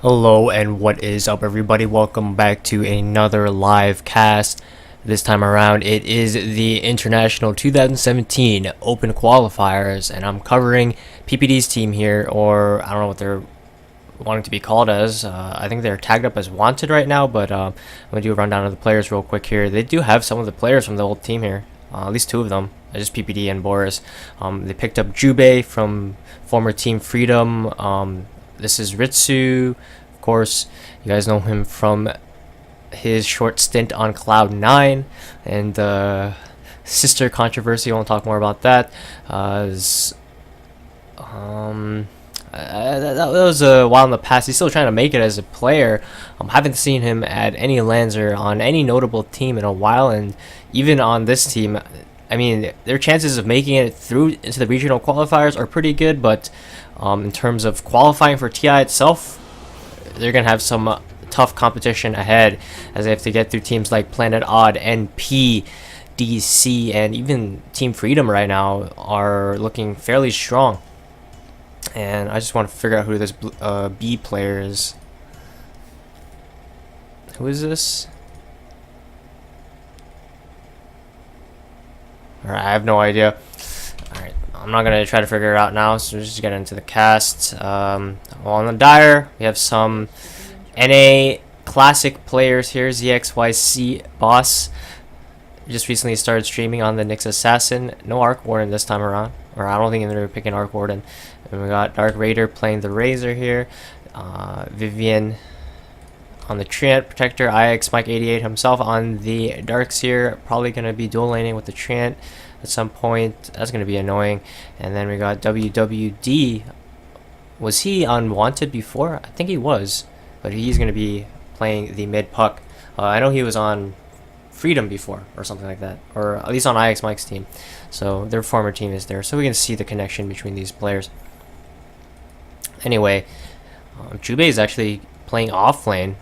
Hello and what is up everybody, welcome back to another live cast. This time around it is the International 2017 Open Qualifiers and I'm covering PPD's team here, or I don't know what they're wanting to be called as. I think they're tagged up as wanted right now, but I'm going to do a rundown of the players real quick here. They do have some of the players from the old team here, at least two of them, just PPD and Boris. They picked up Jubei from former Team Freedom. This is Ritsu, of course. You guys know him from his short stint on Cloud9 and the sister controversy. I won't talk more about that. That was a while in the past. He's still trying to make it as a player. Haven't seen him at any lands or on any notable team in a while, and even on this team, I mean, their chances of making it through into the regional qualifiers are pretty good, but in terms of qualifying for TI itself, they're going to have some tough competition ahead, as they have to get through teams like Planet Odd, NP, DC, and even Team Freedom right now are looking fairly strong. And I just want to figure out who this B player is. Who is this? Alright, I have no idea. Alright, I'm not going to try to figure it out now, so we'll just get into the cast. Well, on the Dire, we have some NA classic players here. ZXYC Boss just recently started streaming on the Nyx Assassin. No Arc Warden this time around, or I don't think they're picking Arc Warden. And we got Dark Raider playing the Razor here. Vivian on the Treant Protector. ixmike88 himself on the Darks here. Probably going to be dual laning with the Treant at some point. That's going to be annoying. And then we got WWD. Was he unwanted before? I think he was. But he's going to be playing the mid puck. I know he was on Freedom before or something like that, or at least on ixmike's team, so their former team is there, so we can see the connection between these players. Anyway, Jubei is actually playing off lane.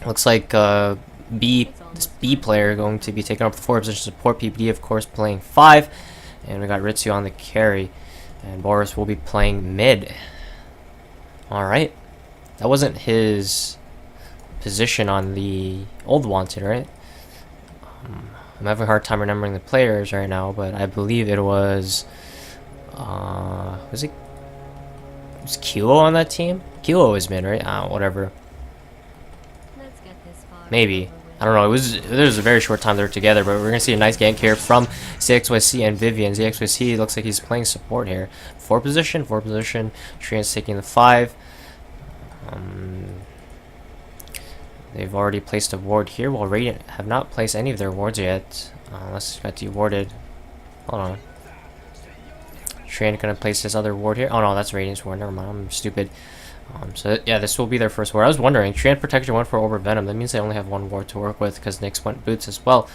Looks like this B player going to be taking up the 4 position support. PPD of course playing 5, and we got Ritsu on the carry, and Boris will be playing mid. Alright, that wasn't his position on the old wanted, right? I'm having a hard time remembering the players right now, but I believe it was was Kilo on that team? Kilo was mid, right? Whatever. Maybe. I don't know. There was a very short time they were together, but we're gonna see a nice gank here from ZXYC and Vivian. ZXYC looks like he's playing support here. 4 position. Treant's taking the 5. They've already placed a ward here, while Radiant have not placed any of their wards yet. Unless it got dewarded. Hold on. Treant gonna place this other ward here. Oh no, that's Radiant's ward. Never mind, I'm stupid. So yeah, this will be their first ward. I was wondering, Treant Protection went for Over Venom. That means they only have 1 ward to work with, because Nyx went Boots as well.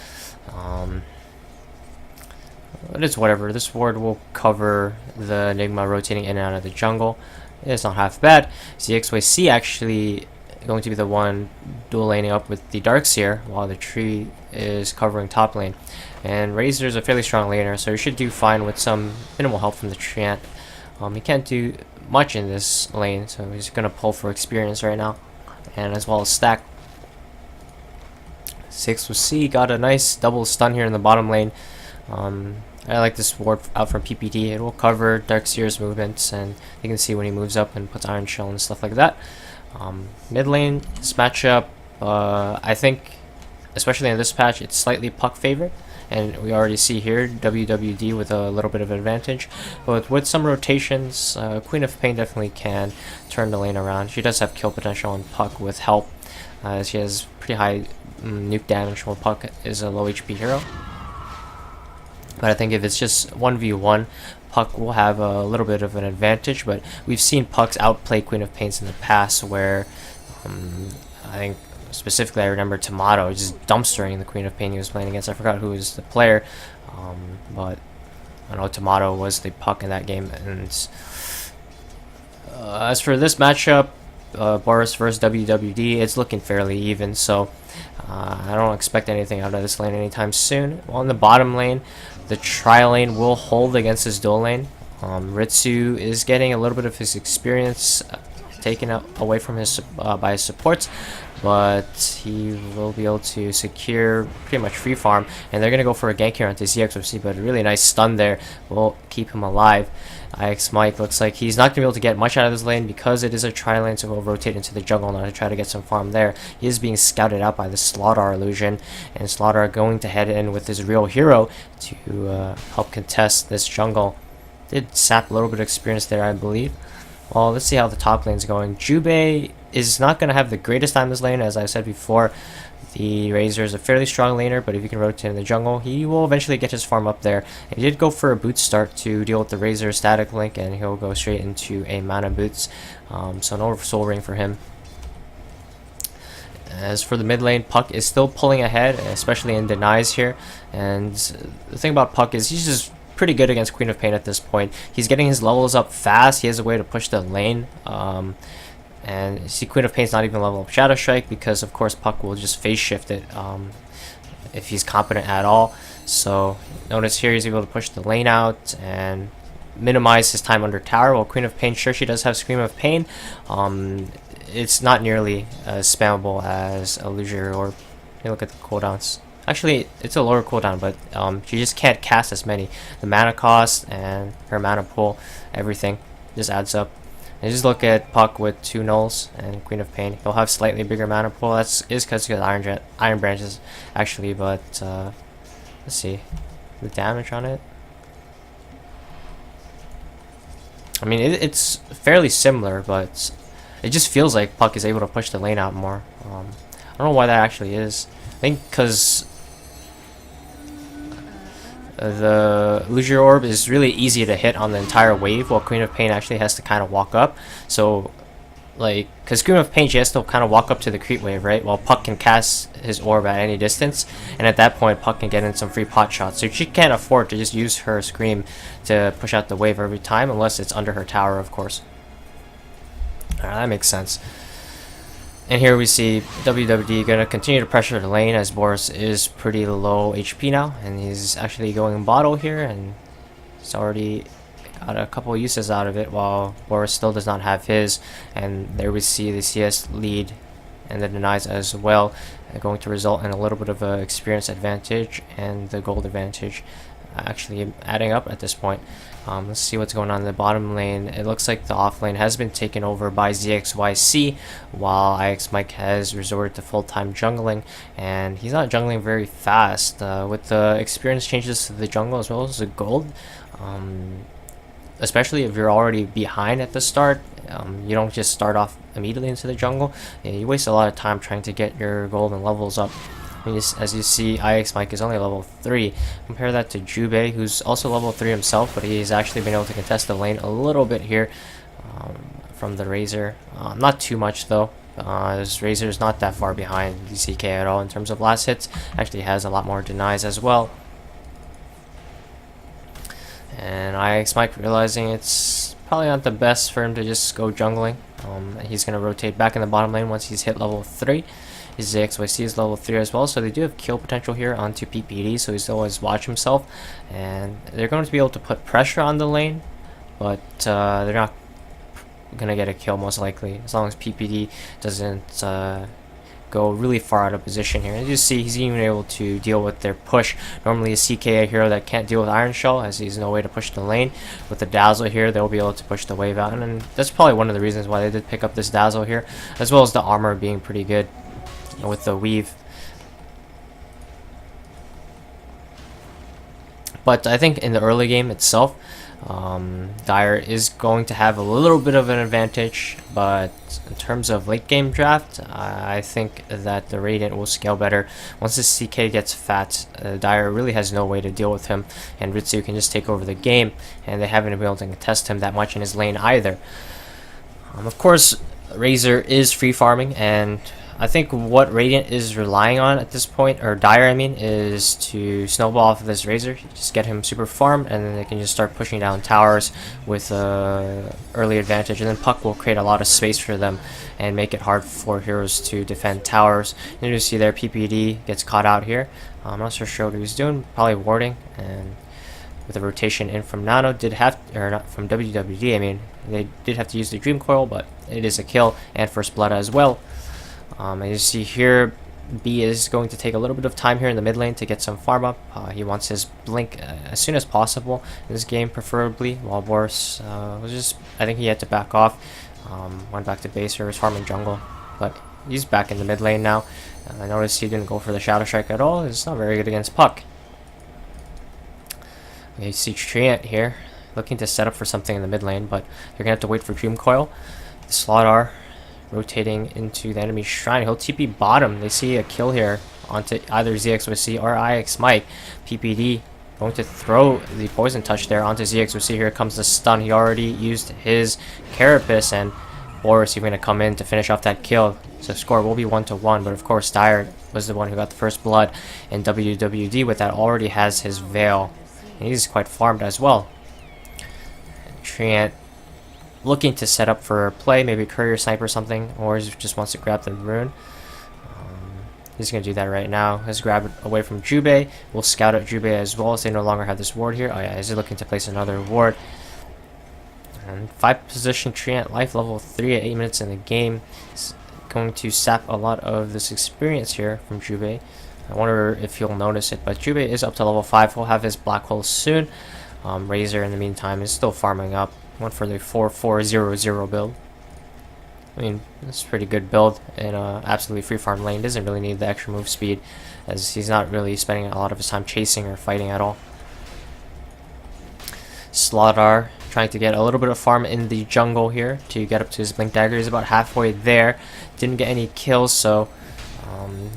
But it's whatever. This ward will cover the Enigma rotating in and out of the jungle. It's not half bad. ZXYC actually going to be the one dual laning up with the Darkseer, while the tree is covering top lane. And Razor is a fairly strong laner, so he should do fine with some minimal help from the Treant. He can't do much in this lane, so he's gonna pull for experience right now, and as well as stack. 6C got a nice double stun here in the bottom lane. I like this ward out from PPD. It will cover Darkseer's movements, and you can see when he moves up and puts Iron Shell and stuff like that. Mid lane, this matchup, I think, especially in this patch, it's slightly puck favored, and we already see here WWD with a little bit of advantage. But with some rotations, Queen of Pain definitely can turn the lane around. She does have kill potential on puck with help. She has pretty high nuke damage while puck is a low HP hero. But I think if it's just 1v1, Puck will have a little bit of an advantage, but we've seen Pucks outplay Queen of Pains in the past, where I think specifically I remember Tomato just dumpstering the Queen of Pain he was playing against. I forgot who was the player, but I know Tomato was the Puck in that game. And as for this matchup, Boris versus WWD, it's looking fairly even, so I don't expect anything out of this lane anytime soon. Well, in the bottom lane, the tri lane will hold against this dual lane. Ritsu is getting a little bit of his experience taken away from his by his supports, but he will be able to secure pretty much free farm, and they're going to go for a gank here onto ixmike, but a really nice stun there will keep him alive. ixmike looks like he's not going to be able to get much out of this lane because it is a tri-lane, so he'll rotate into the jungle now to try to get some farm there. He is being scouted out by the Slaughter illusion, and Slaughter going to head in with his real hero to help contest this jungle. Did sap a little bit of experience there, I believe. Well, let's see how the top lane's going. Jubei is not going to have the greatest time this lane, as I said before. The Razor is a fairly strong laner, but if you can rotate in the jungle, he will eventually get his farm up there. And he did go for a boot start to deal with the Razor static link, and he'll go straight into a mana boots. So no soul ring for him. As for the mid lane, Puck is still pulling ahead, especially in denies here. And the thing about Puck is he's just pretty good against Queen of Pain at this point. He's getting his levels up fast. He has a way to push the lane. And see, Queen of Pain's not even level up Shadow Strike because, of course, Puck will just phase shift it if he's competent at all. So notice here he's able to push the lane out and minimize his time under tower. While Queen of Pain, sure, she does have Scream of Pain. It's not nearly as spammable as Illusory Orb. Let me look at the cooldowns. Actually, it's a lower cooldown, but she just can't cast as many. The mana cost and her mana pool, everything just adds up. And just look at Puck with 2 nulls and Queen of Pain. He'll have slightly bigger mana pool. That's because he has Iron Branches, actually. But let's see the damage on it. I mean, it's fairly similar, but it just feels like Puck is able to push the lane out more. I don't know why that actually is. I think because the Illusory Orb is really easy to hit on the entire wave, while Queen of Pain actually has to kind of walk up. So, like, because Queen of Pain, she has to kind of walk up to the creep wave, right? While Puck can cast his orb at any distance, and at that point, Puck can get in some free pot shots. So she can't afford to just use her Scream to push out the wave every time, unless it's under her tower, of course. Alright, that makes sense. And here we see WWD going to continue to pressure the lane as Boris is pretty low HP now, and he's actually going bottle here, and he's already got a couple of uses out of it, while Boris still does not have his. And there we see the CS lead and the denies as well, going to result in a little bit of an experience advantage and the gold advantage actually adding up at this point. Let's see what's going on in the bottom lane. It looks like the off lane has been taken over by ZXYC, while ixmike has resorted to full-time jungling, and he's not jungling very fast. With the experience changes to the jungle as well as the gold, especially if you're already behind at the start, you don't just start off immediately into the jungle. You waste a lot of time trying to get your gold and levels up. As you see, ixmike is only level 3. Compare that to Jubei, who's also level 3 himself, but he's actually been able to contest the lane a little bit here from the Razor. Not too much though. This Razor is not that far behind DCK at all in terms of last hits. Actually has a lot more denies as well. And ixmike realizing it's probably not the best for him to just go jungling. He's going to rotate back in the bottom lane once he's hit level 3. His ZXYC is level 3 as well, so they do have kill potential here onto PPD, so he's always watch himself. And they're going to be able to put pressure on the lane, but they're not going to get a kill most likely, as long as PPD doesn't go really far out of position here. And you see he's even able to deal with their push. Normally a CK, a hero that can't deal with Iron Shell, as he's no way to push the lane. With the Dazzle here, they'll be able to push the wave out, and that's probably one of the reasons why they did pick up this Dazzle here, as well as the armor being pretty good with the weave. But I think in the early game itself, Dire is going to have a little bit of an advantage, but in terms of late game draft, I think that the Radiant will scale better. Once this CK gets fat, Dire really has no way to deal with him, and Ritsu can just take over the game, and they haven't been able to contest him that much in his lane either. Of course, Razor is free farming, and I think what Radiant is relying on at this point, or Dire I mean, is to snowball off of this Razor, just get him super farmed, and then they can just start pushing down towers with early advantage, and then Puck will create a lot of space for them and make it hard for heroes to defend towers. And you see there PPD gets caught out here. I'm not so sure what he was doing, probably warding, and with a rotation in from Nano. Did have, or not from WWD, I mean, they did have to use the Dream Coil, but it is a kill and first blood as well. As you see here, B is going to take a little bit of time here in the mid lane to get some farm up. He wants his blink as soon as possible in this game, preferably, while Boris was just, I think he had to back off. Went back to base or was farming jungle, but he's back in the mid lane now. I noticed he didn't go for the Shadow Strike at all. It's not very good against Puck. You see Treant here, looking to set up for something in the mid lane, but they're going to have to wait for Dream Coil. The Slaughter rotating into the enemy shrine. He'll TP bottom. They see a kill here onto either ZXOC or ixmike. PPD going to throw the poison touch there onto ZXOC. Here comes the stun. He already used his Carapace, and Boris is going to come in to finish off that kill. So score will be 1-1, but of course Dire was the one who got the first blood, and WWD with that already has his Veil. And he's quite farmed as well. Treant looking to set up for play, maybe courier snipe or something, or he just wants to grab the rune. He's going to do that right now. Let's grab it away from Jubei. We'll scout out Jubei as well, as they no longer have this ward here. Oh yeah, he's looking to place another ward. And 5 position Treant, life level 3 at 8 minutes in the game. He's going to sap a lot of this experience here from Jubei. I wonder if you'll notice it, but Jubei is up to level 5. He'll have his black hole soon. Razor, in the meantime, is still farming up. Went for the 4-4-0-0 build. I mean, it's a pretty good build in a absolutely free farm lane. Doesn't really need the extra move speed, as he's not really spending a lot of his time chasing or fighting at all. Slaughter trying to get a little bit of farm in the jungle here to get up to his blink dagger. He's about halfway there. Didn't get any kills, so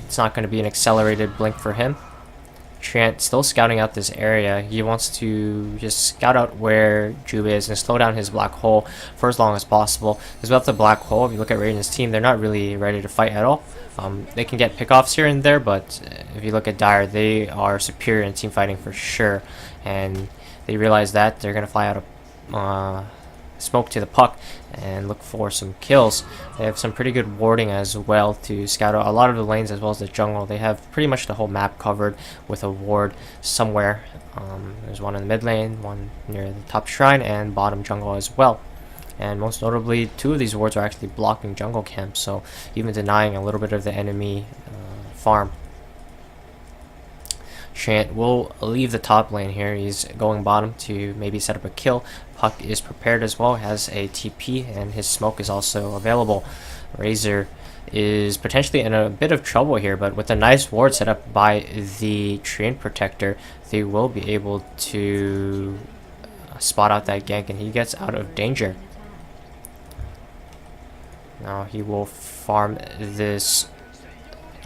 it's not going to be an accelerated blink for him. Treant still scouting out this area. He wants to just scout out where Jubei is and slow down his black hole for as long as possible. Because without the black hole, if you look at Raiden's team, they're not really ready to fight at all. They can get pickoffs here and there, but if you look at Dire, they are superior in team fighting for sure. And they realize that they're going to fly out of smoke to the Puck and look for some kills. They have some pretty good warding as well to scout out a lot of the lanes as well as the jungle. They have pretty much the whole map covered with a ward somewhere. There's one in the mid lane, one near the top shrine, and bottom jungle as well. And most notably, 2 of these wards are actually blocking jungle camps, so even denying a little bit of the enemy farm. Treant will leave the top lane here. He's going bottom to maybe set up a kill. Puck is prepared as well, has a TP, and his smoke is also available. Razor is potentially in a bit of trouble here, but with a nice ward set up by the Treant Protector, they will be able to spot out that gank, and he gets out of danger. Now he will farm this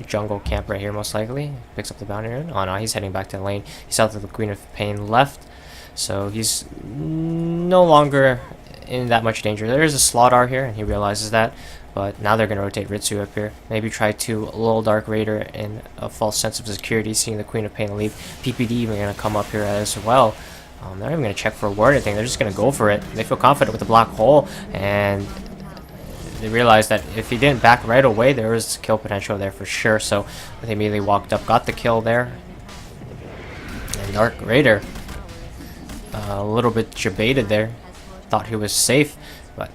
jungle camp right here, most likely. Picks up the bounty rune. Oh no, he's heading back to the lane. He saw that the Queen of Pain left, so he's no longer in that much danger. There is a Slaughter here, and he realizes that, but now they're going to rotate Ritsu up here. Maybe try to lull Dark Raider in a false sense of security, seeing the Queen of Pain leave. PPD even going to come up here as well. They're not even going to check for a ward or anything. They're just going to go for it. They feel confident with the black hole, and they realized that if he didn't back right away, there was kill potential there for sure. So they immediately walked up, got the kill there. And Dark Raider, a little bit jebaited there, thought he was safe, but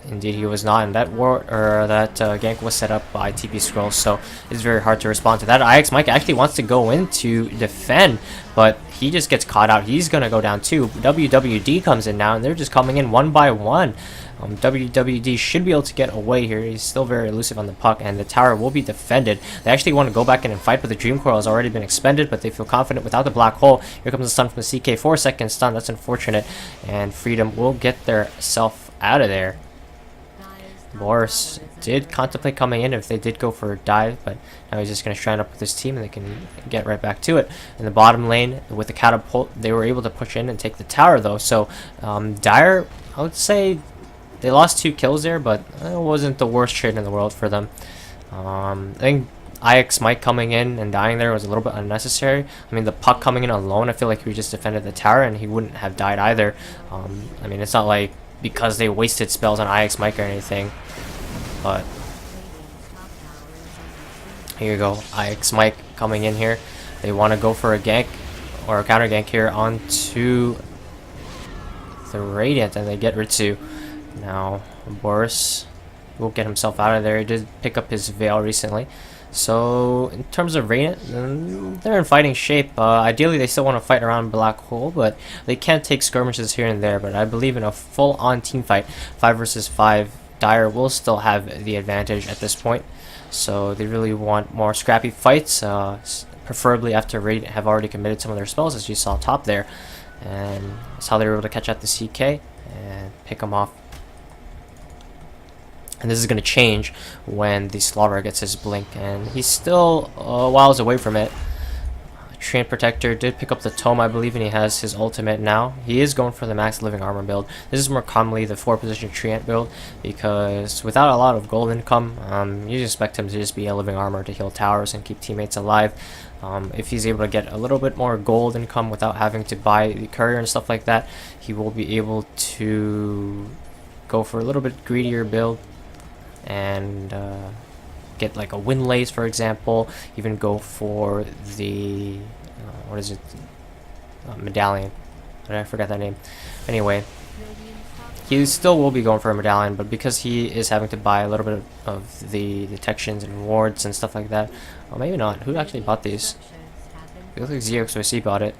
indeed he was not. And that ward or that gank was set up by TP Scroll, so it's very hard to respond to that. ixmike actually wants to go in to defend, but he just gets caught out. He's gonna go down too. WWD comes in now, and they're just coming in one by one. WWD should be able to get away here. He's still very elusive on the Puck, and the tower will be defended. They actually want to go back in and fight, but the Dream Coil has already been expended, but they feel confident without the black hole. Here comes the stun from the CK. 4-second stun. That's unfortunate, and Freedom will get their self out of there. Boris did contemplate coming in if they did go for a dive, but now he's just going to shrine up with his team, and they can get right back to it. In the bottom lane, with the catapult, they were able to push in and take the tower, though. So Dire, I would say they lost 2 kills there, but it wasn't the worst trade in the world for them. I think ixmike coming in and dying there was a little bit unnecessary. I mean, the Puck coming in alone, I feel like he just defended the tower, and he wouldn't have died either. I mean, it's not like because they wasted spells on ixmike or anything, but here you go. ixmike coming in here. They want to go for a gank. or a counter gank here onto the Radiant, and they get Ritsu. Now Boris will get himself out of there. He did pick up his Veil recently. So in terms of Radiant, they're in fighting shape. Ideally they still want to fight around Black Hole, but they can take skirmishes here and there. But I believe in a full-on team fight, 5 versus 5, Dire will still have the advantage at this point. So they really want more scrappy fights, preferably after Radiant have already committed some of their spells, as you saw top there. And that's how they were able to catch out the CK and pick them off. And this is going to change when the Slaughter gets his blink, and he's still a whiles away from it. Treant Protector did pick up the Tome, I believe, and he has his ultimate now. He is going for the max living armor build. This is more commonly the 4-position Treant build, because without a lot of gold income, you expect him to just be a living armor to heal towers and keep teammates alive. If he's able to get a little bit more gold income without having to buy the courier and stuff like that, he will be able to go for a little bit greedier build and get like a Windlace, for example. Even go for the what is it, medallion. I forgot that name. Anyway, he still will be going for a medallion, but because he is having to buy a little bit of the detections and rewards and stuff like that, or maybe not. Who actually bought these? It looks like ixmike88 bought it.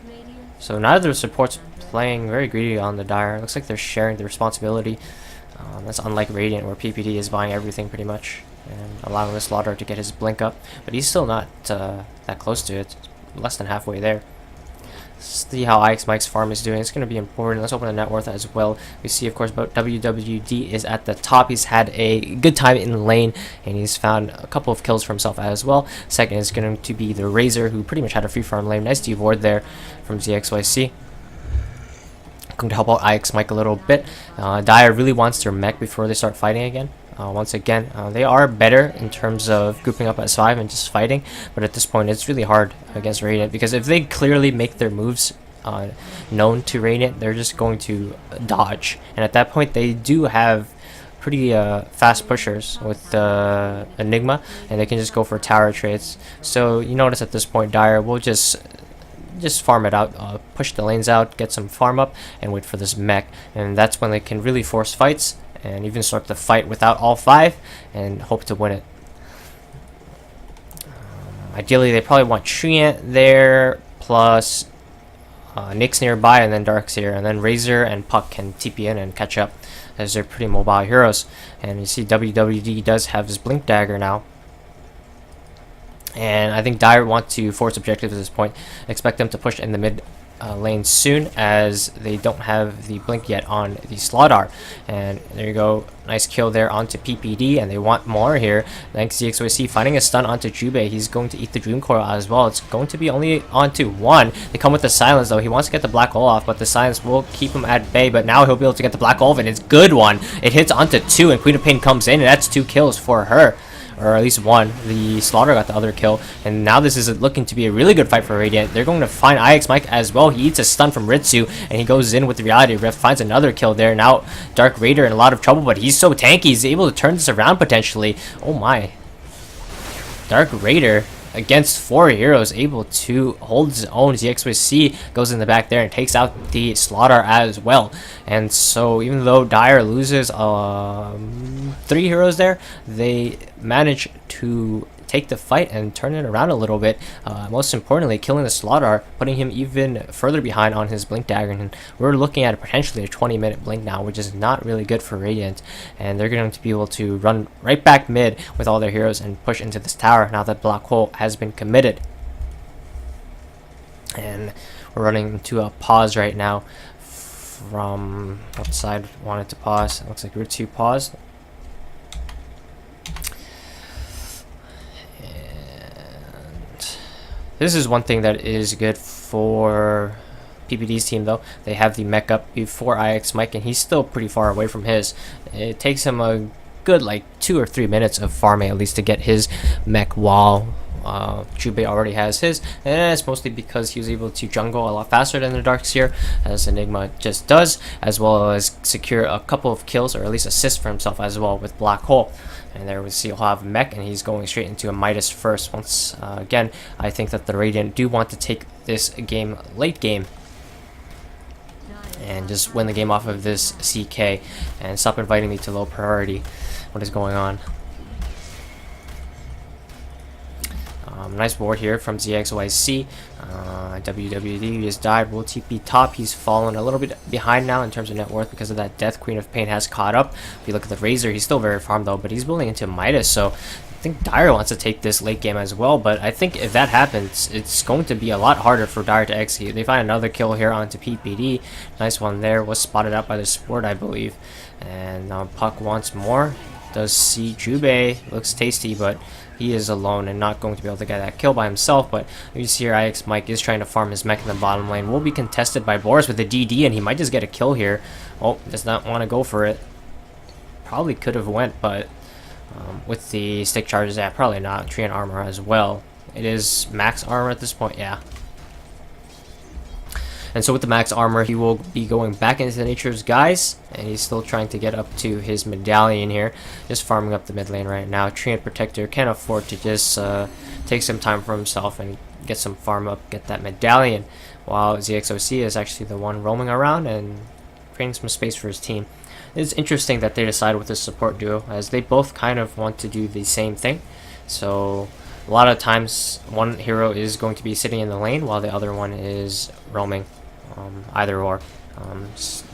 So neither of the supports playing very greedy on the Dire. It looks like they're sharing the responsibility. That's unlike Radiant, where PPD is buying everything pretty much and allowing the Slaughter to get his blink up, but he's still not that close to it. Less than halfway there. See how ixmike's farm is doing. It's going to be important. Let's open the net worth as well. We see, of course, about WWD is at the top. He's had a good time in the lane, and he's found a couple of kills for himself as well. Second is going to be the Razor, who pretty much had a free farm lane. Nice D-ward there from ZXYC. Going to help out ixmike a little bit. Dire really wants their mech before they start fighting again. Once again, they are better in terms of grouping up as 5 and just fighting, but at this point it's really hard against Radiant, because if they clearly make their moves known to Radiant, they're just going to dodge, and at that point they do have pretty fast pushers with Enigma, and they can just go for tower trades. So you notice at this point Dire will just farm it out, push the lanes out, get some farm up, and wait for this mech, and that's when they can really force fights and even start the fight without all 5 and hope to win it. Ideally they probably want Treant there plus Nyx nearby, and then Dark's here, and then Razor and Puck can TP in and catch up, as they're pretty mobile heroes. And you see WWD does have his Blink Dagger now. And I think Dire want to force objectives at this point. Expect them to push in the mid lane soon, as they don't have the blink yet on the Slaughter. And there you go, nice kill there onto PPD, and they want more here. Thanks to ixmike88 finding a stun onto Jubei. He's going to eat the Dream Coil as well. It's going to be only onto 1. They come with the silence though. He wants to get the Black Hole off, but the silence will keep him at bay. But now he'll be able to get the Black Hole, and it's a good one. It hits onto 2, and Queen of Pain comes in, and that's 2 kills for her. Or at least 1. The Slaughter got the other kill, and now this is looking to be a really good fight for Radiant. They're going to find ixmike as well. He eats a stun from Ritsu, and he goes in with the Reality Rift, finds another kill there. Now Dark Raider in a lot of trouble, but he's so tanky, he's able to turn this around potentially. Oh my. Dark Raider against 4 heroes, able to hold his own. ixmike88 goes in the back there and takes out the Slaughter as well. And so even though Dire loses 3 heroes there, they manage to take the fight and turn it around a little bit. Most importantly, killing the Slaughter, putting him even further behind on his Blink Dagger, and we're looking at potentially a 20-minute blink now, which is not really good for Radiant. And they're going to be able to run right back mid with all their heroes and push into this tower now that Black Hole has been committed. And we're running into a pause right now. From what side wanted to pause? It looks like Ritsu paused. This is one thing that is good for PPD's team though. They have the mech up before ixmike, and he's still pretty far away from his. It takes him a good like 2 or 3 minutes of farming at least to get his mech while Jubei already has his, and it's mostly because he was able to jungle a lot faster than the Darkseer, as Enigma just does, as well as secure a couple of kills, or at least assists for himself as well with Black Hole. And there we see he'll have Mech, and he's going straight into a Midas first. Once again, I think that the Radiant do want to take this game late game and just win the game off of this CK and stop inviting me to low priority. What is going on? Nice board here from ZXYC. WWD just died. Will TP top. He's fallen a little bit behind now in terms of net worth because of that death. Queen of Pain has caught up. If you look at the Razor, he's still very farmed though, but he's building into Midas. So I think Dire wants to take this late game as well. But I think if that happens, it's going to be a lot harder for Dire to execute. They find another kill here onto PPD. Nice one there. Was spotted out by the Sport, I believe. And Puck wants more. Does see Jubei. Looks tasty, but he is alone and not going to be able to get that kill by himself. But you see here, ixmike is trying to farm his mech in the bottom lane. Will be contested by Boris with the DD, and he might just get a kill here. Oh, does not want to go for it. Probably could have went, but with the stick charges, yeah, probably not. Treant armor as well. It is max armor at this point, yeah. And so with the max armor, he will be going back into the Nature's Guise, and he's still trying to get up to his medallion here. Just farming up the mid lane right now. Treant Protector can afford to just take some time for himself and get some farm up, get that medallion, while ZXOC is actually the one roaming around and creating some space for his team. It's interesting that they decided with this support duo, as they both kind of want to do the same thing. So a lot of times one hero is going to be sitting in the lane while the other one is roaming. Either or.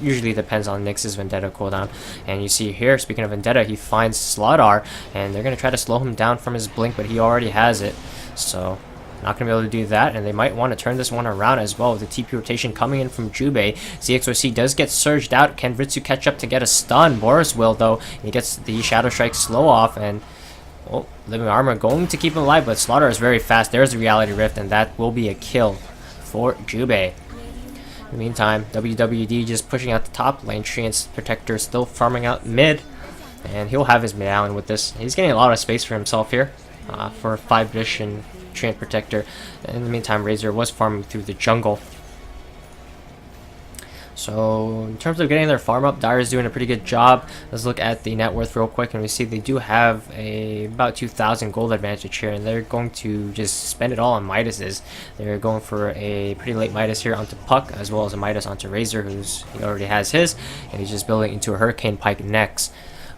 Usually depends on Nyx's Vendetta cooldown. And you see here, speaking of Vendetta, he finds Slardar, and they're going to try to slow him down from his blink, but he already has it. So not going to be able to do that, and they might want to turn this one around as well with the TP rotation coming in from Jubei. ZXOC does get surged out. Can Ritsu catch up to get a stun? Boris will, though. He gets the Shadow Strike slow off, and oh, Living Armor going to keep him alive, but Slaughter is very fast. There's the Reality Rift, and that will be a kill for Jubei. In the meantime, WWD just pushing out the top lane. Treant's Protector still farming out mid, and he'll have his medallion with this. He's getting a lot of space for himself here for 5 edition Treant Protector. In the meantime, Razor was farming through the jungle. So in terms of getting their farm up, Dire is doing a pretty good job. Let's look at the net worth real quick, and we see they do have about 2,000 gold advantage here, and they're going to just spend it all on Midases. They're going for a pretty late Midas here onto Puck, as well as a Midas onto Razor, he already has his, and he's just building into a Hurricane Pike next.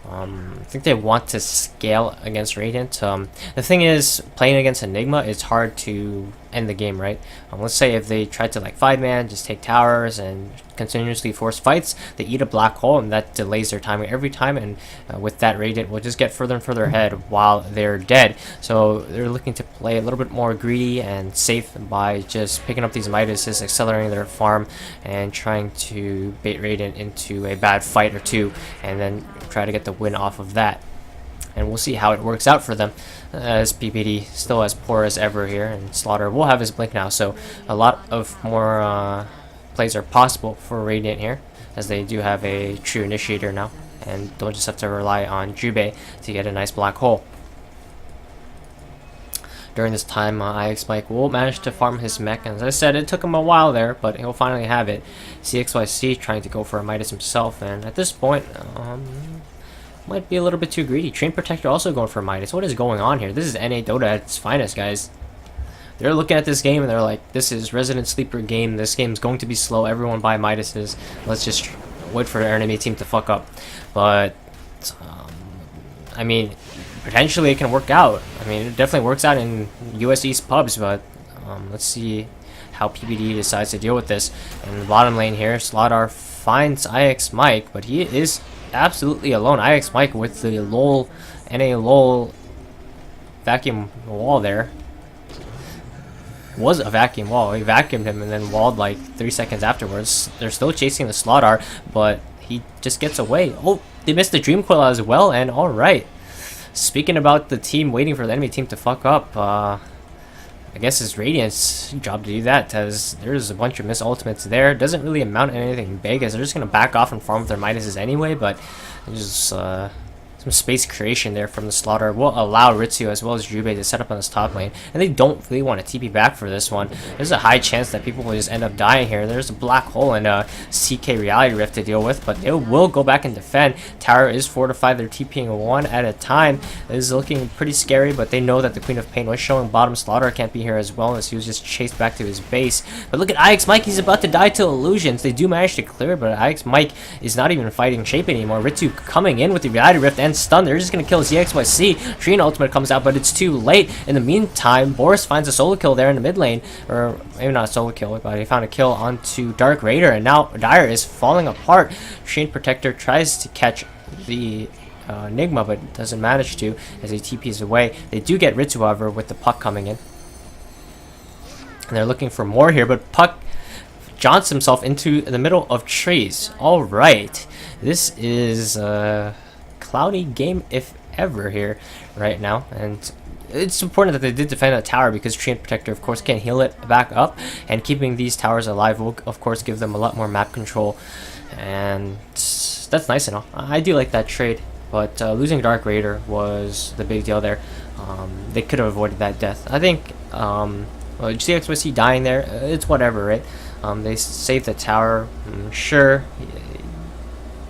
I think they want to scale against Radiant. The thing is, playing against Enigma, it's hard to end the game, right? Let's say if they try to like 5-man, just take towers and continuously force fights, they eat a black hole, and that delays their timing every time, and with that, Radiant will just get further and further ahead while they're dead. So they're looking to play a little bit more greedy and safe by just picking up these Midases, accelerating their farm, and trying to bait Radiant into a bad fight or two, and then try to get the win off of that. And we'll see how it works out for them, as PPD still as poor as ever here, and Slaughter will have his blink now, so a lot of more plays are possible for Radiant here, as they do have a true initiator now, and don't just have to rely on Jubei to get a nice black hole. During this time, ixmike will manage to farm his mech, and as I said, it took him a while there, but he'll finally have it. ZXYC trying to go for a Midas himself, and at this point, might be a little bit too greedy. Treant Protector also going for Midas. What is going on here? This is NA Dota at its finest, guys. They're looking at this game and they're like, this is Resident Sleeper game. This game's going to be slow. Everyone buy Midases. Let's just wait for their enemy team to fuck up. But, I mean, potentially it can work out. I mean, it definitely works out in US East pubs, but let's see how PPD decides to deal with this. In the bottom lane here, Slardar finds ixmike, but he is absolutely alone. ixmike with the LOL, NA LOL vacuum wall there. Was a vacuum wall. He vacuumed him and then walled like 3 seconds afterwards. They're still chasing the Slardar, but he just gets away. Oh, they missed the Dream Coil as well, and alright. Speaking about the team waiting for the enemy team to fuck up, I guess it's Radiant's job to do that, as there's a bunch of miss ultimates there. Doesn't really amount to anything big, as they're just going to back off and farm with their Midases anyway, but it's some space creation there from the Slaughter will allow Ritsu as well as Jubei to set up on this top lane, and they don't really want to TP back for this one. There's a high chance that people will just end up dying here. There's a black hole and a CK Reality Rift to deal with, but they will go back and defend. Tower is fortified. They're TPing one at a time. It is looking pretty scary, but they know that the Queen of Pain was showing bottom. Slaughter can't be here as well, as he was just chased back to his base. But look at ixmike, he's about to die to illusions. They do manage to clear, but ixmike is not even fighting shape anymore. Ritsu coming in with the Reality Rift and stun. They're just going to kill ZXYC. Trina ultimate comes out, but it's too late. In the meantime, Boris finds a solo kill there in the mid lane, or maybe not a solo kill, but he found a kill onto Dark Raider, and now Dire is falling apart. Chain Protector tries to catch the Enigma, but doesn't manage to as he TPs away. They do get Ritsu, however, with the Puck coming in. And they're looking for more here, but Puck jaunts himself into the middle of trees. Alright, this is a cloudy game if ever here right now, and it's important that they did defend that tower because Chain Protector of course can heal it back up, and keeping these towers alive will of course give them a lot more map control, and that's nice and all. I do like that trade, but losing Dark Raider was the big deal there. They could have avoided that death. I think CXYC dying there, it's whatever, right? They saved the tower, sure.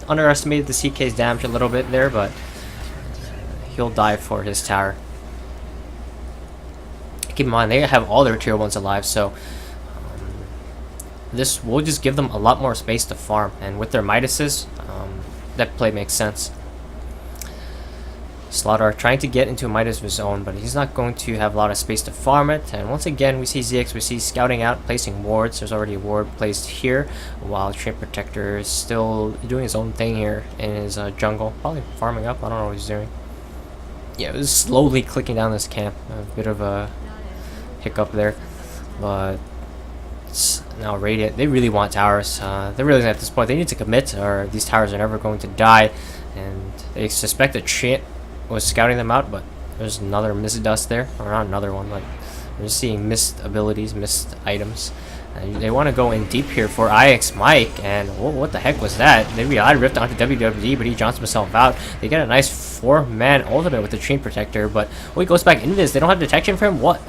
Underestimated the CK's damage a little bit there, but he'll die for his tower. Keep in mind, they have all their tier 1s alive, so this will just give them a lot more space to farm, and with their Midases, that play makes sense. Slaughter trying to get into a Midas of his own, but he's not going to have a lot of space to farm it. And once again, we see ZXYC scouting out, placing wards. There's already a ward placed here, while Chain Protector is still doing his own thing here in his jungle. Probably farming up, I don't know what he's doing. Yeah, it was slowly clicking down this camp. A bit of a hiccup there, but now Radiant, they really want towers. They're realizing at this point they need to commit, or these towers are never going to die. And they suspect that Chant was scouting them out, but there's another mist dust there, or not another one, but we're seeing missed abilities, missed items, and they want to go in deep here for ixmike. And what the heck was that? They Reality Rift onto WWD, but he jaunts himself out. They get a nice 4-man ultimate with the Chain Protector, but he goes back into this. They don't have detection for him. What?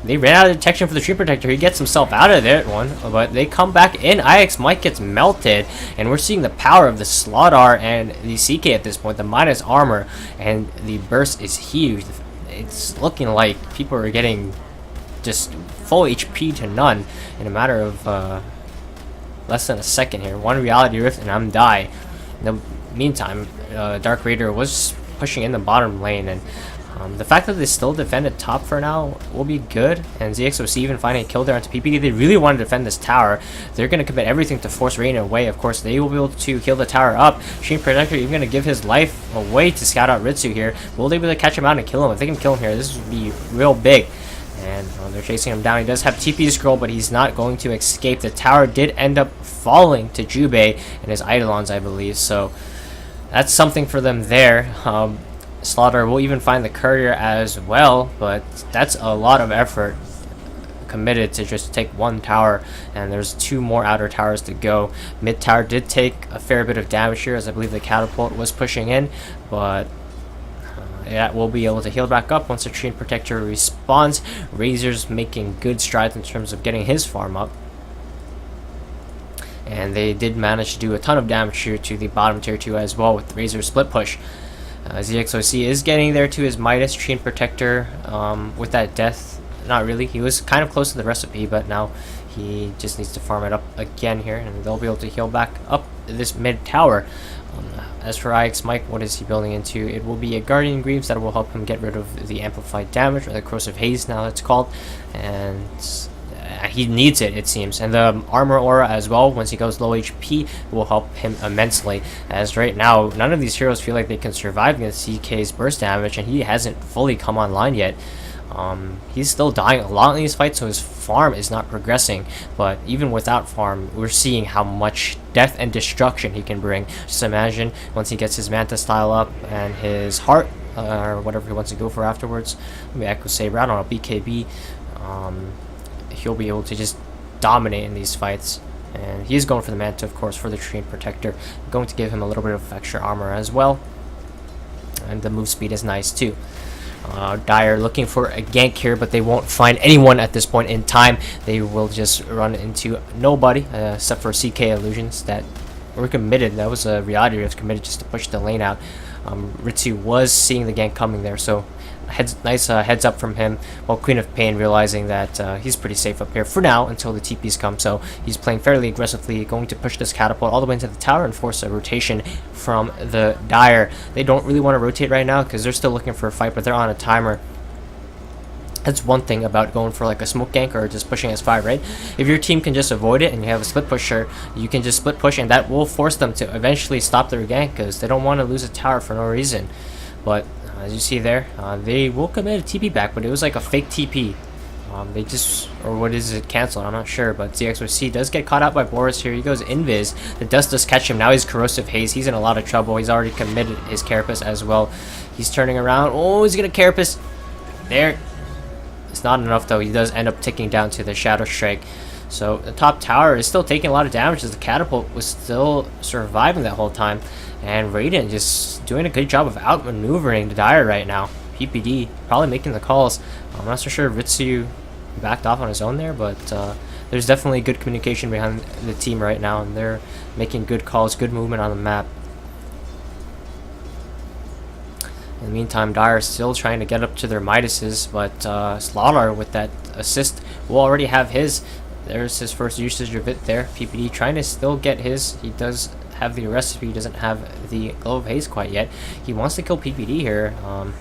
They ran out of detection for the Chain Protector. He gets himself out of that one, but they come back in. ixmike gets melted, and we're seeing the power of the Slaughter and the CK at this point. The minus armor, and the burst is huge. It's looking like people are getting just full HP to none in a matter of less than a second here. One Reality Rift, and I'm die. In the meantime, Dark Raider was pushing in the bottom lane, and the fact that they still defended top for now will be good, and ZXOC even finding a kill there onto PPD. They really want to defend this tower. They're going to commit everything to force Radiant away. Of course, they will be able to heal the tower up. Chain Protector even going to give his life away to scout out Ritsu here. Will they be able to catch him out and kill him? If they can kill him here, this would be real big. And they're chasing him down. He does have TP scroll, but he's not going to escape. The tower did end up falling to Jubei and his Eidolons, I believe, so that's something for them there. Slaughter will even find the courier as well, but that's a lot of effort committed to just take one tower, and there's 2 more outer towers to go. Mid tower did take a fair bit of damage here, as I believe the catapult was pushing in, but that will be able to heal back up once the Chain Protector respawns. Razor's making good strides in terms of getting his farm up, and they did manage to do a ton of damage here to the bottom tier 2 as well with Razor's split push. ZXOC is getting there to his Midas. Chain Protector with that death, not really. He was kind of close to the recipe, but now he just needs to farm it up again here, and they'll be able to heal back up this mid tower. As for ixmike, what is he building into? It will be a Guardian Greaves that will help him get rid of the amplified damage, or the corrosive haze now it's called, and he needs it, it seems. And the armor aura as well, once he goes low HP, will help him immensely, as right now none of these heroes feel like they can survive against CK's burst damage, and he hasn't fully come online yet. He's still dying a lot in these fights, so his farm is not progressing, but even without farm, we're seeing how much death and destruction he can bring. Just imagine once he gets his Manta style up and his heart, or whatever he wants to go for afterwards, maybe Echo Saber, I don't know, BKB, he'll be able to just dominate in these fights. And he's going for the Manta, of course, for the Chain Protector, going to give him a little bit of extra armor as well. and the move speed is nice too. Dire looking for a gank here, but they won't find anyone at this point in time. They will just run into nobody except for CK Illusions that were committed. That was a reality rift committed just to push the lane out. Ritsu was seeing the gank coming there, so nice heads up from him, while Queen of Pain realizing that he's pretty safe up here for now until the TPs come. So he's playing fairly aggressively, going to push this catapult all the way into the tower and force a rotation from the Dire. They don't really want to rotate right now because they're still looking for a fight, but they're on a timer. That's one thing about going for like a smoke gank or just pushing S5, right? If your team can just avoid it and you have a split pusher, you can just split push, and that will force them to eventually stop their gank because they don't want to lose a tower for no reason. But as you see there, they will commit a TP back, but it was like a fake TP. They just, or what is it, canceled, I'm not sure, but ZXOC does get caught out by Boris here. He goes invis, the dust does catch him. Now he's corrosive haze, he's in a lot of trouble. He's already committed his carapace as well. He's turning around, oh, he's gonna carapace there. It's not enough though. He does end up ticking down to the Shadow Strike. So the top tower is still taking a lot of damage as the catapult was still surviving that whole time. And Raiden just doing a good job of outmaneuvering the Dire right now. PPD probably making the calls. I'm not so sure if Ritsu backed off on his own there, but there's definitely good communication behind the team right now, and they're making good calls, good movement on the map. In the meantime, Dire is still trying to get up to their Midases, but Slaughter with that assist will already have his. There's his first usage of it there. PPD trying to still get his. He does have the recipe, he doesn't have the Glow of Haze quite yet. He wants to kill PPD here. And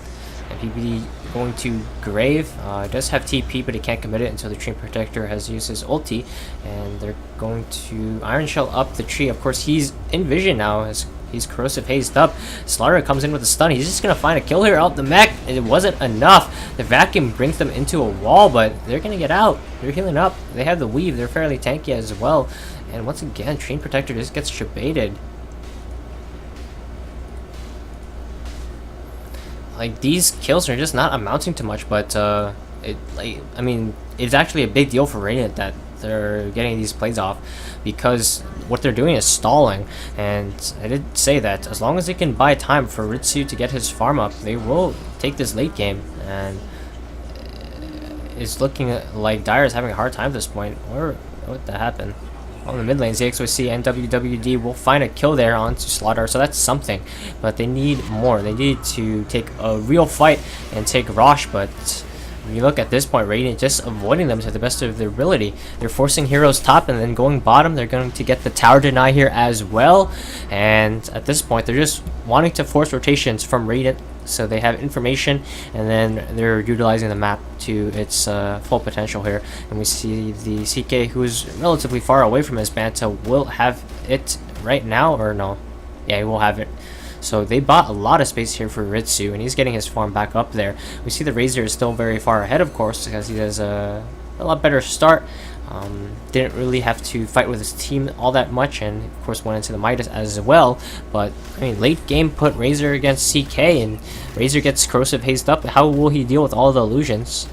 PPD going to Grave. Does have TP, but he can't commit it until the Tree Protector has used his ulti. And they're going to Iron Shell up the tree. Of course, he's in vision now as he's corrosive hazed up. Slaughter comes in with a stun. He's just going to find a kill here out the mech. It wasn't enough. The vacuum brings them into a wall, but they're going to get out. They're healing up. They have the weave. They're fairly tanky as well. And once again, Train Protector just gets shabated. Like, these kills are just not amounting to much, but I mean, it's actually a big deal for Radiant that they're getting these plays off, because what they're doing is stalling. And I did say that as long as they can buy time for Ritsu to get his farm up, they will take this late game. And it's looking like Dire is having a hard time at this point. Or what the happened? On the mid lane, ZXOC and WWD will find a kill there onto Slaughter, so that's something. But they need more. They need to take a real fight and take Rosh, but when you look at this point, Radiant just avoiding them to the best of their ability. They're forcing heroes top and then going bottom. They're going to get the tower deny here as well. And at this point, they're just wanting to force rotations from Radiant so they have information, and then they're utilizing the map to its full potential here. And we see the CK, who is relatively far away from his Banta, will have it right now, or no? Yeah, he will have it. So they bought a lot of space here for Ritsu, and he's getting his farm back up there. We see the Razor is still very far ahead, of course, because he does a lot better start. Didn't really have to fight with his team all that much, and of course went into the Midas as well. But I mean, late game put Razor against CK, and Razor gets corrosive hazed up. How will he deal with all the illusions?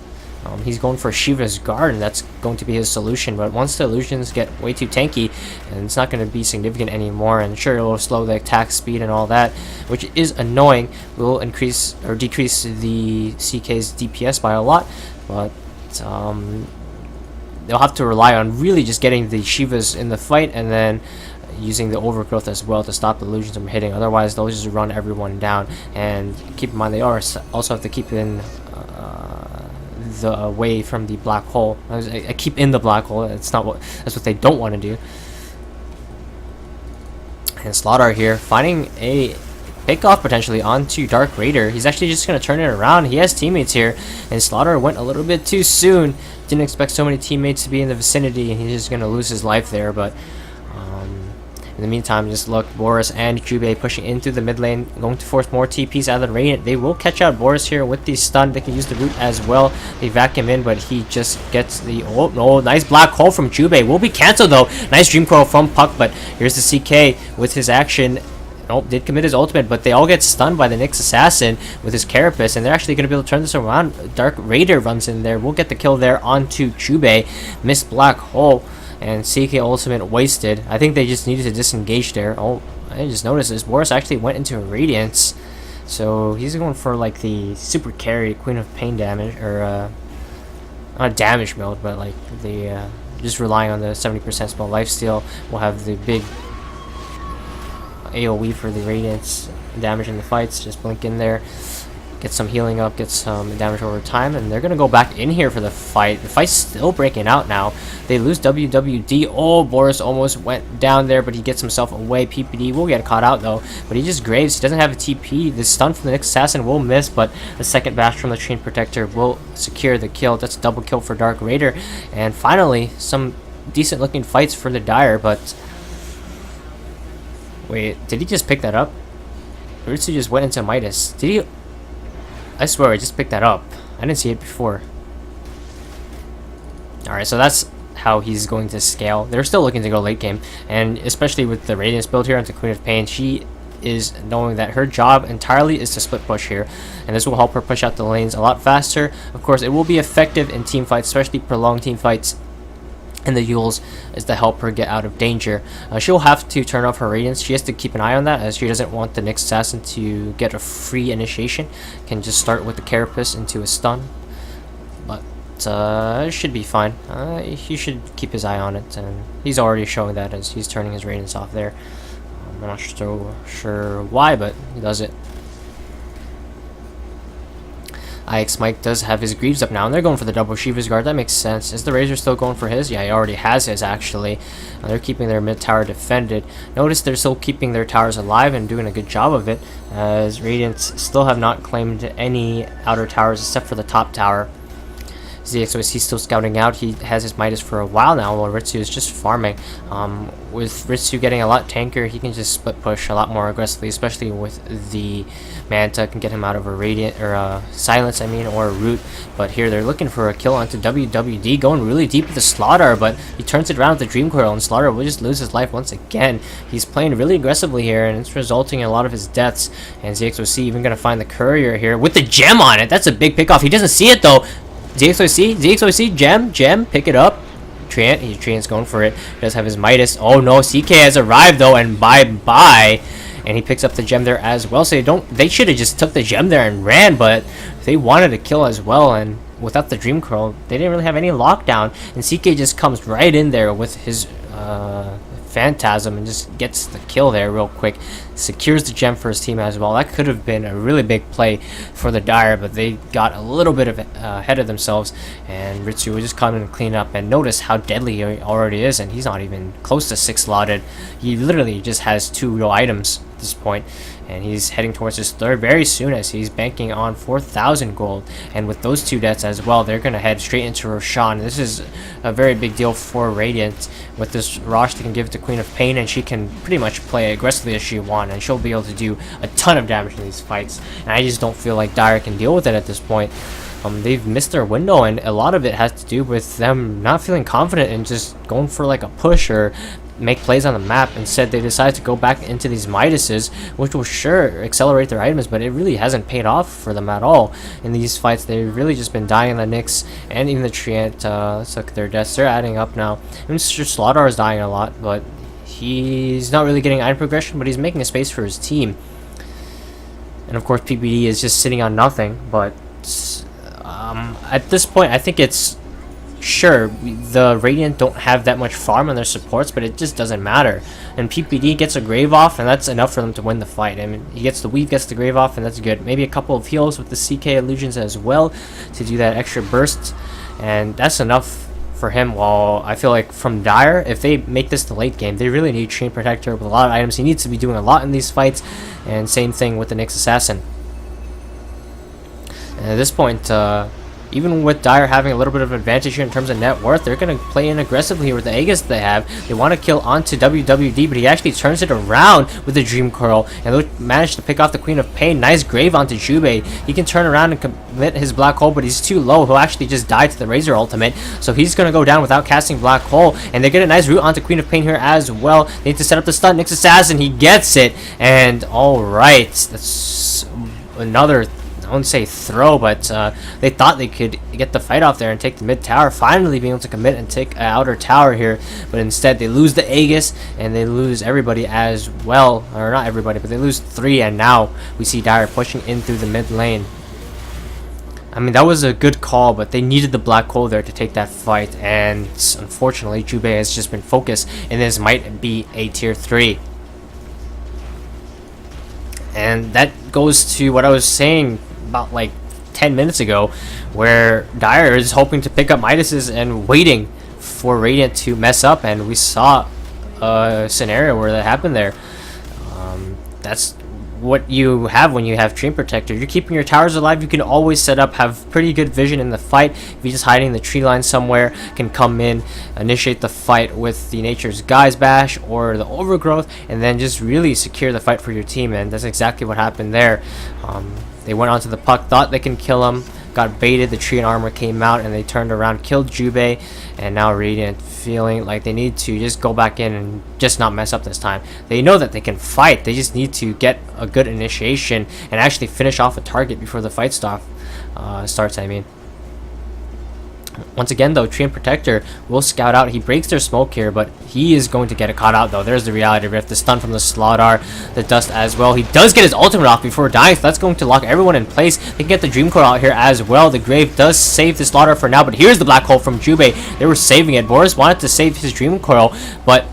He's going for Shiva's Guard, and that's going to be his solution. But once the illusions get way too tanky, and it's not going to be significant anymore, and sure, it will slow the attack speed and all that, which is annoying. Will increase or decrease the CK's DPS by a lot, but they'll have to rely on really just getting the Shivas in the fight, and then using the overgrowth as well to stop the illusions from hitting. Otherwise, they'll just run everyone down. And keep in mind, they also have to keep in the away from the black hole. I keep in the black hole. That's what they don't want to do. And Slaughter here finding a pick-off potentially onto Dark Raider. He's actually just going to turn it around. He has teammates here, and Slaughter went a little bit too soon. Didn't expect so many teammates to be in the vicinity, and he's just going to lose his life there. But in the meantime, just look, Boris and Jubei pushing into the mid lane, going to force more TPs out of the Radiant. They will catch out Boris here with the stun. They can use the root as well. They vacuum in, but he just gets the, oh no, nice black hole from Jubei. Will be cancelled though. Nice Dream Coil from Puck, but here's the CK with his action. Nope, did commit his ultimate, but they all get stunned by the Nyx Assassin with his Carapace, and they're actually going to be able to turn this around. Dark Raider runs in there. We'll get the kill there onto Jubei. Missed black hole, and CK ultimate wasted. I think they just needed to disengage there. Oh, I just noticed this. Boris actually went into a Radiance. So he's going for like the super carry Queen of Pain damage, or not damage mode, but like the just relying on the 70% spell lifesteal. We'll have the big AoE for the Radiance damage in the fights. Just blink in there, get some healing up, get some damage over time, and they're gonna go back in here for the fight. The fight's still breaking out now. They lose WWD. Oh, Boris almost went down there, but he gets himself away. PPD will get caught out though, but he just graves. He doesn't have a TP. The stun from the next assassin will miss, but the second bash from the Chain Protector will secure the kill. That's a double kill for Dark Raider, and finally some decent looking fights for the Dire. But wait, did he just pick that up? Ritsu just went into Midas. Did he? I swear I just picked that up. I didn't see it before. Alright, so that's how he's going to scale. They're still looking to go late game, and especially with the Radiance build here onto Queen of Pain, she is knowing that her job entirely is to split push here, and this will help her push out the lanes a lot faster. Of course, it will be effective in team fights, especially prolonged team fights, and the Yules is to help her get out of danger. She'll have to turn off her Radiance. She has to keep an eye on that, as she doesn't want the next assassin to get a free initiation. Can just start with the Carapace into a stun, but it should be fine. He should keep his eye on it, and he's already showing that as he's turning his Radiance off there. I'm not so sure why, but he does it. ixmike does have his Greaves up now, and they're going for the double Shiva's Guard. That makes sense. Is the Razor still going for his? Yeah, he already has his, actually. They're keeping their mid tower defended. Notice they're still keeping their towers alive and doing a good job of it, as Radiance still have not claimed any outer towers except for the top tower. ZXOC still scouting out. He has his Midas for a while now, while Ritsu is just farming. With Ritsu getting a lot tankier, he can just split push a lot more aggressively, especially with the Manta. Can get him out of a Radiant, or Silence, I mean, or a Root. But here they're looking for a kill onto WWD, going really deep with the Slaughter, but he turns it around with the Dream Coil, and Slaughter will just lose his life once again. He's playing really aggressively here, and it's resulting in a lot of his deaths. And ZXOC even going to find the Courier here with the Gem on it. That's a big pick off. He doesn't see it though. ZXOC, Gem, pick it up. Treant's going for it. He does have his Midas. Oh no, CK has arrived though, and bye-bye. And he picks up the Gem there as well. So they should have just took the Gem there and ran, but they wanted to kill as well, and without the Dream Curl, they didn't really have any lockdown. And CK just comes right in there with his Phantasm and just gets the kill there real quick. Secures the Gem for his team as well. That could have been a really big play for the Dire, but they got a little bit of ahead of themselves, and Ritsu will just come in and clean up. And notice how deadly he already is, and he's not even close to 6 slotted. He literally just has 2 real items at this point, and he's heading towards his third very soon, as he's banking on 4,000 gold. And with those 2 deaths as well, they're going to head straight into Roshan. This is a very big deal for Radiant. With this Rosh, they can give it to Queen of Pain, and she can pretty much play aggressively as she wants, and she'll be able to do a ton of damage in these fights. And I just don't feel like Dire can deal with it at this point. They've missed their window, and a lot of it has to do with them not feeling confident and just going for like a push or make plays on the map. Instead, they decide to go back into these Midases, which will sure accelerate their items, but it really hasn't paid off for them at all in these fights. They've really just been dying. The Nyx and even the Treant took their deaths. They're adding up now. And Mr. Slaughter is dying a lot, but he's not really getting item progression, but he's making a space for his team. And of course, PPD is just sitting on nothing. But at this point, I think it's sure, the Radiant don't have that much farm on their supports, but it just doesn't matter. And PPD gets a Grave off, and that's enough for them to win the fight. I mean, he gets the Weave, gets the Grave off, and that's good. Maybe a couple of heals with the CK illusions as well to do that extra burst, and that's enough for him. While I feel like from Dire, if they make this the late game, they really need Chain Protector with a lot of items. He needs to be doing a lot in these fights, and same thing with the Nyx Assassin. And at this point, even with Dire having a little bit of advantage here in terms of net worth, they're going to play in aggressively here with the Aegis they have. They want to kill onto WWD, but he actually turns it around with the Dream Curl, and they'll manage to pick off the Queen of Pain. Nice Grave onto Jubei. He can turn around and commit his Black Hole, but he's too low. He'll actually just die to the Razor ultimate, so he's going to go down without casting Black Hole, and they get a nice root onto Queen of Pain here as well. They need to set up the stun. Nyx Assassin, he gets it, and alright, that's another I wouldn't say throw, but they thought they could get the fight off there and take the mid tower, finally being able to commit and take an outer tower here, but instead they lose the Aegis and they lose everybody as well, or not everybody, but they lose 3, and now we see Dire pushing in through the mid lane. I mean, that was a good call, but they needed the black hole there to take that fight, and unfortunately Jubei has just been focused, and this might be a tier 3. And that goes to what I was saying about like 10 minutes ago, where Dire is hoping to pick up Midas's and waiting for Radiant to mess up, and we saw a scenario where that happened there. That's what you have when you have Dream Protector. You're keeping your towers alive. You can always set up, have pretty good vision in the fight. If you're just hiding in the tree line somewhere, can come in, initiate the fight with the Nature's Guise Bash or the Overgrowth, and then just really secure the fight for your team. And that's exactly what happened there. They went onto the puck, thought they can kill him, got baited, the tree and armor came out, and they turned around, killed Jubei, and now Radiant feeling like they need to just go back in and just not mess up this time. They know that they can fight, they just need to get a good initiation and actually finish off a target before the fight starts, I mean. Once again though, Tree and Protector will scout out. He breaks their smoke here, but he is going to get it caught out though. There's the Reality Rift, the stun from the Slaughdar, the Dust as well. He does get his ultimate off before dying, so that's going to lock everyone in place. They can get the Dream Core out here as well. The Grave does save the Slaughdar for now, but here's the Black Hole from Jubei. They were saving it. Boris wanted to save his Dream Coil, but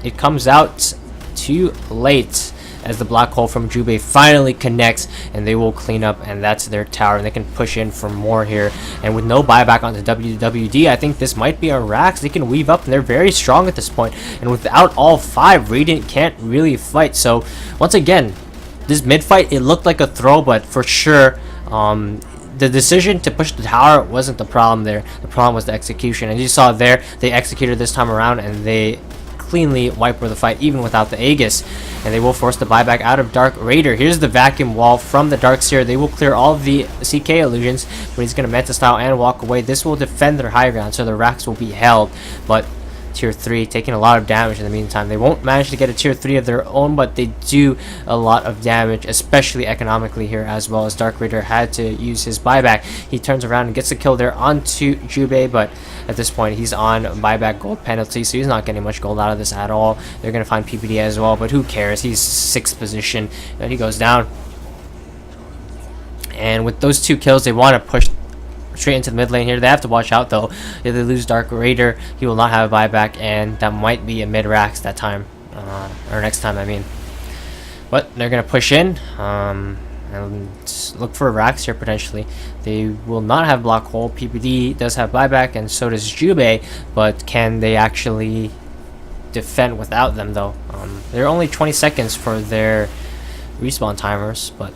it comes out too late as the Black Hole from Jubei finally connects, and they will clean up, and that's their tower, and they can push in for more here. And with no buyback onto WWD, I think this might be a Rax. They can weave up, and they're very strong at this point, and without all 5, Radiant can't really fight. So once again, this mid fight, it looked like a throw, but for sure the decision to push the tower wasn't the problem there. The problem was the execution, and you saw there they executed this time around, and they cleanly wipe the fight even without the Aegis, and they will force the buyback out of Dark Raider. Here's the vacuum wall from the Darkseer. They will clear all of the CK illusions, but he's going to Manta style and walk away. This will defend their high ground, so the racks will be held, but tier 3 taking a lot of damage in the meantime. They won't manage to get a tier 3 of their own, but they do a lot of damage, especially economically here, as well as Dark Raider had to use his buyback. He turns around and gets a kill there onto Jubei, but at this point he's on buyback gold penalty, so he's not getting much gold out of this at all. They're going to find PPD as well, but who cares? He's 6th position, and he goes down. And with those 2 kills, they want to push straight into the mid lane here. They have to watch out though. If they lose Dark Raider, he will not have a buyback, and that might be a mid Rax that time, or next time I mean. But they're gonna push in and look for a Rax here potentially. They will not have block hole. PPD does have buyback, and so does Jubei, but can they actually defend without them though? They're only 20 seconds for their respawn timers, but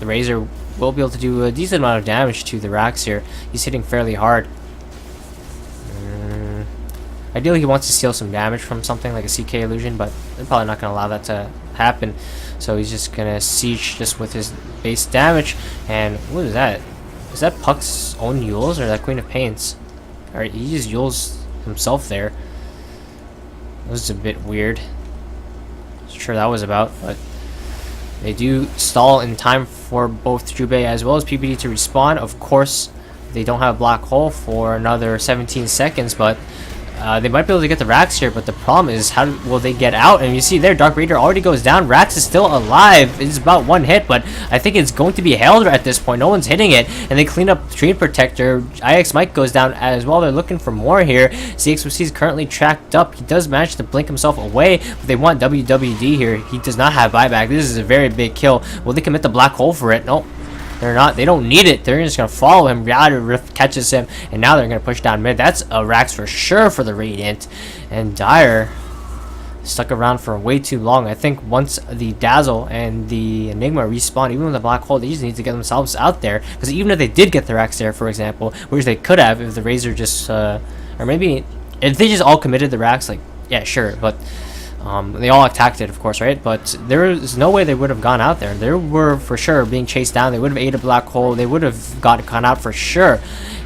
the Razor will be able to do a decent amount of damage to the Rax here. He's hitting fairly hard. Ideally, he wants to steal some damage from something like a CK illusion, but they're probably not going to allow that to happen. So he's just going to siege just with his base damage. And what is that? Is that Puck's own Yules or that Queen of Pains? Alright, he just Yules himself there. That was a bit weird. Not sure that was about, but they do stall in time for both Jubei as well as PPD to respawn. Of course, they don't have Black Hole for another 17 seconds, but they might be able to get the Rax here, but the problem is how will they get out? And you see there, Dark Raider already goes down. Rax is still alive. It's about 1 hit, but I think it's going to be held at this point. No one's hitting it, and they clean up Tree Protector. ixmike goes down as well. They're looking for more here. CXOC is currently tracked up. He does manage to blink himself away, but they want WWD here. He does not have buyback. This is a very big kill. Will they commit the Black Hole for it? Nope. They're not. They don't need it. They're just going to follow him. Reality Rift catches him, and now they're going to push down mid. That's a Rax for sure for the Radiant. And Dire stuck around for way too long. I think once the Dazzle and the Enigma respawn, even with the Black Hole, they just need to get themselves out there. Because even if they did get the Rax there, for example, which they could have if the Razor just, or maybe if they just all committed the Rax, like, yeah, sure, but they all attacked it, of course, right? But there is no way they would have gone out there. They were for sure being chased down. They would have ate a Black Hole. They would have gone out for sure.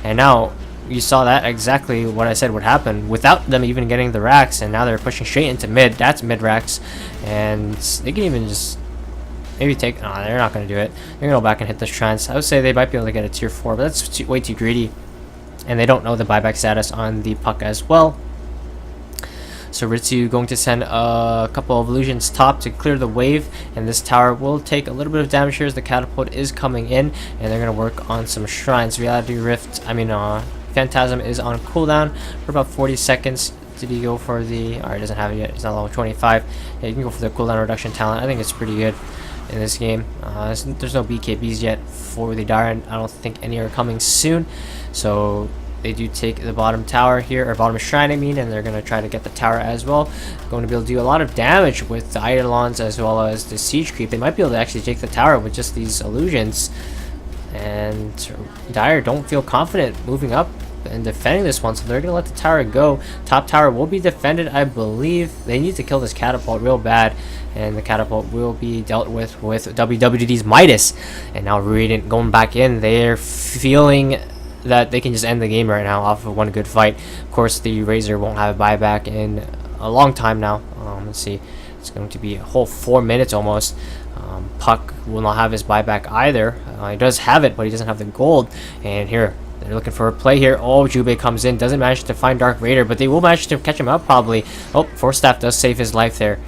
And now you saw that exactly what I said would happen without them even getting the Rax. And now they're pushing straight into mid. That's mid Rax, and they can even just maybe take. No, they're not going to do it. They're going to go back and hit the shrines. I would say they might be able to get a tier 4, but that's way too greedy. And they don't know the buyback status on the puck as well. So Ritsu going to send a couple of illusions top to clear the wave, and this tower will take a little bit of damage here as the catapult is coming in, and they're going to work on some shrines. Reality Rift, Phantasm is on cooldown for about 40 seconds. Did he go for the... Alright, doesn't have it yet. He's not level 25. Yeah, you can go for the cooldown reduction talent. I think it's pretty good in this game. There's no BKBs yet for the Dire, and I don't think any are coming soon. So they do take the bottom tower here, or bottom shrine I mean, and they're going to try to get the tower as well. Going to be able to do a lot of damage with the Eidolons as well as the siege creep. They might be able to actually take the tower with just these illusions. And Dire don't feel confident moving up and defending this one, so they're going to let the tower go. Top tower will be defended, I believe. They need to kill this catapult real bad, and the catapult will be dealt with WWD's Midas. And now Radiant going back in. They're feeling that they can just end the game right now off of one good fight. Of course, the Razor won't have a buyback in a long time now. Let's see, it's going to be a whole 4 minutes almost. Puck will not have his buyback either. He does have it, but he doesn't have the gold. And here they're looking for a play here. Oh, Jubei comes in, doesn't manage to find Dark Raider, but they will manage to catch him up probably. Oh, Force Staff does save his life there.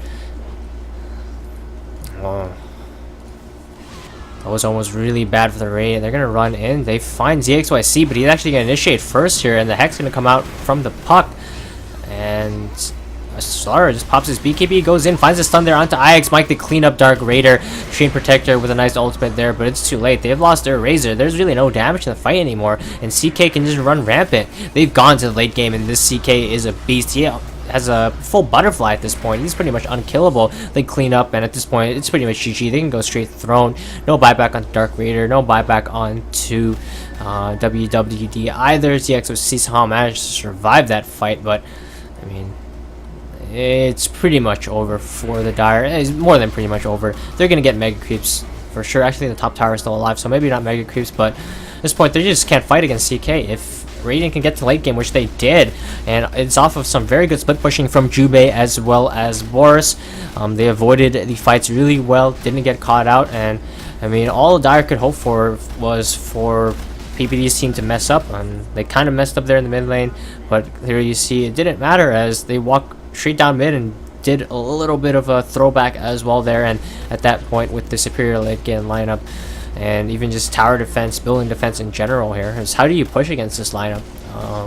Oh, that was almost really bad for the Ray. They're going to run in. They find ZXYC, but he's actually going to initiate first here, and the Hex going to come out from the puck. And Slara just pops his BKB, goes in, finds a stun there onto ixmike to clean up Dark Raider. Chain Protector with a nice ultimate there, but it's too late. They've lost their Razor. There's really no damage in the fight anymore, and CK can just run rampant. They've gone to the late game, and this CK is a beast. He has a full butterfly at this point. He's pretty much unkillable. They clean up, and at this point, it's pretty much GG. They can go straight throne. No buyback on Dark Raider. No buyback on to WWD either. ZXOC somehow managed to survive that fight, but I mean, it's pretty much over for the Dire. It's more than pretty much over. They're going to get Mega Creeps for sure. Actually, the top tower is still alive, so maybe not Mega Creeps, but at this point, they just can't fight against CK. If Radiant can get to late game, which they did, and it's off of some very good split pushing from Jubei as well as Boris. They avoided the fights really well, didn't get caught out, and I mean, all Dire could hope for was for PPD's team to mess up, and they kind of messed up there in the mid lane, but here you see it didn't matter as they walked straight down mid and did a little bit of a throwback as well there, and at that point with the superior late game lineup and even just tower defense, building defense in general here, is how do you push against this lineup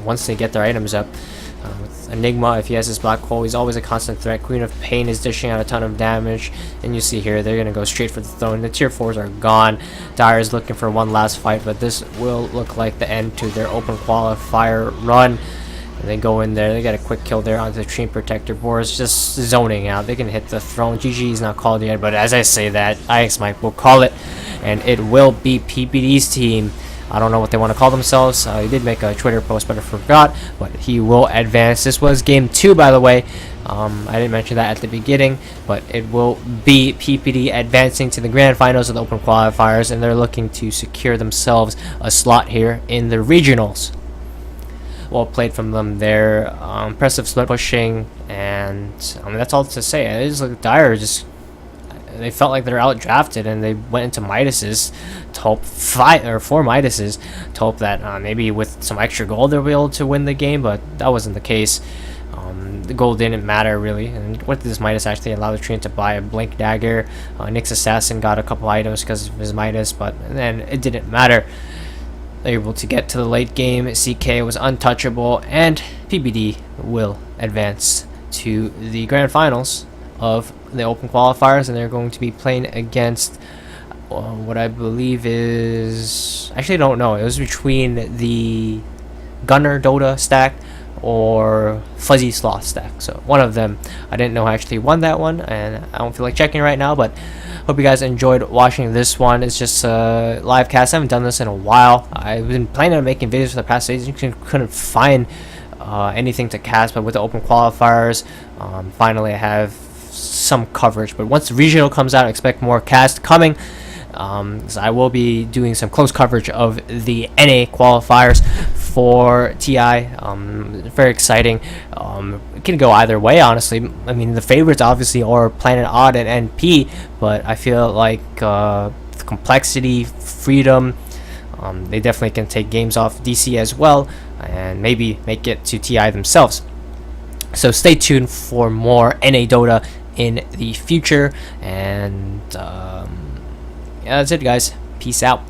once they get their items up. With Enigma, if he has his black hole, he's always a constant threat. Queen of Pain is dishing out a ton of damage, and you see here they're going to go straight for the throne. The tier 4s are gone. Dire is looking for one last fight, but this will look like the end to their open qualifier run. And they go in there, they got a quick kill there onto the Chain Protector. Boris just zoning out. They can hit the throne. GG is not called yet, but as I say that, ixmike will call it, and it will be PPD's team. I don't know what they want to call themselves. He did make a Twitter post, but I forgot. But he will advance. This was game 2, by the way. I didn't mention that at the beginning, but it will be PPD advancing to the grand finals of the Open Qualifiers, and they're looking to secure themselves a slot here in the regionals. Well played from them there. Impressive split pushing, and I mean, that's all to say. It is like Dire just, they felt like they're out drafted, and they went into Midas's to hope 4 Midas's to hope that maybe with some extra gold they'll be able to win the game, but that wasn't the case. The gold didn't matter really, and what did this Midas actually allow the Treant to buy? A Blink Dagger. Nyx Assassin got a couple items because of his Midas, but then it didn't matter. They were able to get to the late game. CK was untouchable, and PPD will advance to the grand finals of the Open Qualifiers, and they're going to be playing against what I believe is, actually I don't know, it was between the Gunner Dota stack or Fuzzy Sloth stack, so one of them. I didn't know who actually won that one, and I don't feel like checking right now, but hope you guys enjoyed watching this one. It's just a live cast. I haven't done this in a while. I've been planning on making videos for the past days. You couldn't find anything to cast, but with the Open Qualifiers, finally I have some coverage. But once the regional comes out, expect more cast coming. So I will be doing some close coverage of the NA qualifiers for TI. Very exciting. It can go either way, honestly. I mean, the favorites obviously are Planet Odd and NP, but I feel like complexity, freedom, they definitely can take games off DC as well, and maybe make it to TI themselves. So stay tuned for more NA Dota in the future, and yeah, that's it, guys. Peace out.